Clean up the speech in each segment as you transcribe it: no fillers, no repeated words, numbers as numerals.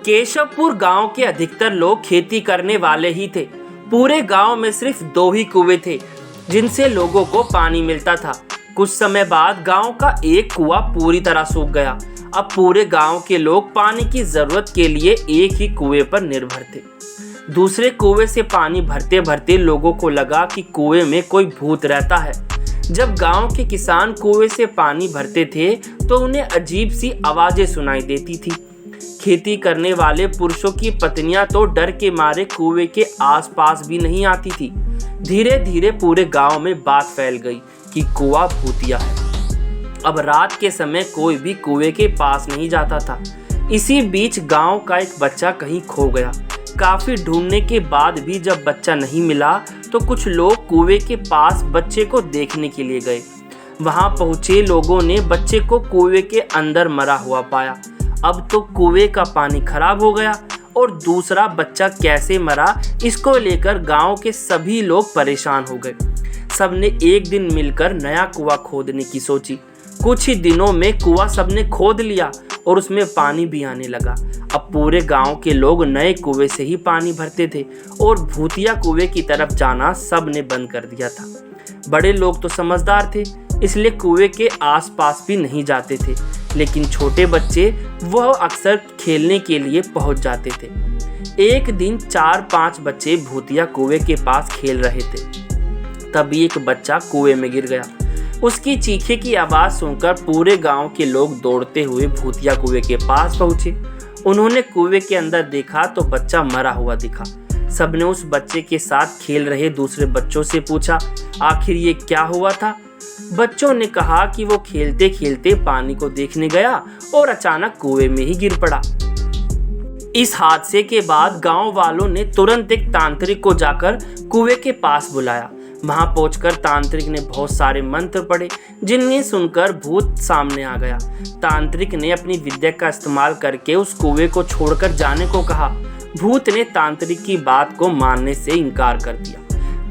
केशवपुर गांव के अधिकतर लोग खेती करने वाले ही थे। पूरे गांव में सिर्फ 2 ही कुएं थे जिनसे लोगों को पानी मिलता था। कुछ समय बाद गांव का एक कुआं पूरी तरह सूख गया। अब पूरे गांव के लोग पानी की जरूरत के लिए एक ही कुएं पर निर्भर थे। दूसरे कुएं से पानी भरते भरते लोगों को लगा कि कुएं में कोई भूत रहता है। जब गांव के किसान कुएं से पानी भरते थे तो उन्हें अजीब सी आवाजें सुनाई देती थी। खेती करने वाले पुरुषों की पत्नियां तो डर के मारे कुएं के आसपास भी नहीं आती थी। धीरे धीरे पूरे गांव में बात फैल गई कि कुआं भूतिया है। अब रात के समय कोई भी कुएं के पास नहीं जाता था। इसी बीच गांव का एक बच्चा कहीं खो गया। काफी ढूंढने के बाद भी जब बच्चा नहीं मिला तो कुछ लोग कुएं के पास बच्चे को देखने के लिए गए। वहां पहुंचे लोगों ने बच्चे को कुएं के अंदर मरा हुआ पाया। अब तो कुएं का पानी खराब हो गया और दूसरा बच्चा कैसे मरा इसको लेकर गांव के सभी लोग परेशान हो गए। सबने एक दिन मिलकर नया कुआं खोदने की सोची। कुछ ही दिनों में कुआं सबने खोद लिया और उसमें पानी भी आने लगा। अब पूरे गांव के लोग नए कुएं से ही पानी भरते थे और भूतिया कुएं की तरफ जाना सबने बंद कर दिया था। बड़े लोग तो समझदार थे, इसलिए कुएं के आसपास भी नहीं जाते थे, लेकिन छोटे बच्चे वह अक्सर खेलने के लिए पहुंच जाते थे। एक दिन 4-5 बच्चे भूतिया कुएं के पास खेल रहे थे। तभी एक बच्चा कुएं में गिर गया। उसकी चीखे की आवाज सुनकर पूरे गांव के लोग दौड़ते हुए भूतिया कुएं के पास पहुंचे। उन्होंने कुएं के अंदर देखा तो बच्चा मरा हुआ दिखा। सबने उस बच्चे के साथ खेल रहे दूसरे बच्चों से पूछा, आखिर ये क्या हुआ था? बच्चों ने कहा कि वो खेलते खेलते पानी को देखने गया और अचानक कुएं में ही गिर पड़ा। इस हादसे के बाद गांव वालों ने तुरंत एक तांत्रिक को जाकर कुएं के पास बुलाया। वहां पहुंचकर तांत्रिक ने बहुत सारे मंत्र पढ़े, जिन्हें सुनकर भूत सामने आ गया। तांत्रिक ने अपनी विद्या का इस्तेमाल करके उस कुएं को छोड़कर जाने को कहा। भूत ने तांत्रिक की बात को मानने से इनकार कर दिया।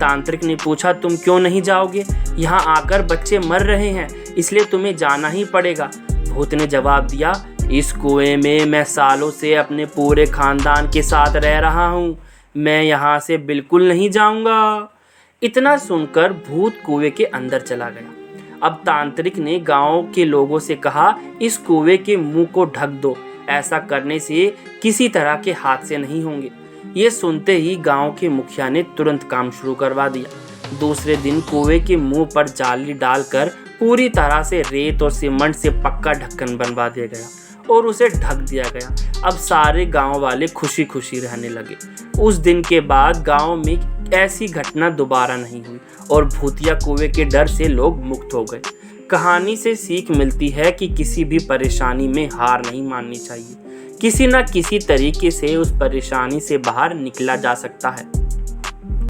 तांत्रिक ने पूछा, तुम क्यों नहीं जाओगे? यहाँ आकर बच्चे मर रहे हैं, इसलिए तुम्हें जाना ही पड़ेगा। भूत ने जवाब दिया, इस कुएं में मैं सालों से अपने पूरे खानदान के साथ रह रहा हूँ, मैं यहाँ से बिल्कुल नहीं जाऊँगा। इतना सुनकर भूत कुएं के अंदर चला गया। अब तांत्रिक ने गांव के लोगों से कहा, इस कुएं के मुंह को ढक दो, ऐसा करने से किसी तरह के हादसे नहीं होंगे। ये सुनते ही गांव के मुखिया ने तुरंत काम शुरू करवा दिया। दूसरे दिन कुएं के मुंह पर जाली डालकर पूरी तरह से रेत और सीमेंट से पक्का ढक्कन बनवा दिया गया और उसे ढक दिया गया। अब सारे गांव वाले खुशी खुशी रहने लगे। उस दिन के बाद गांव में ऐसी घटना दोबारा नहीं हुई और भूतिया कुएं के डर से लोग मुक्त हो गए। कहानी से सीख मिलती है कि किसी भी परेशानी में हार नहीं माननी चाहिए। किसी न किसी तरीके से उस परेशानी से बाहर निकला जा सकता है।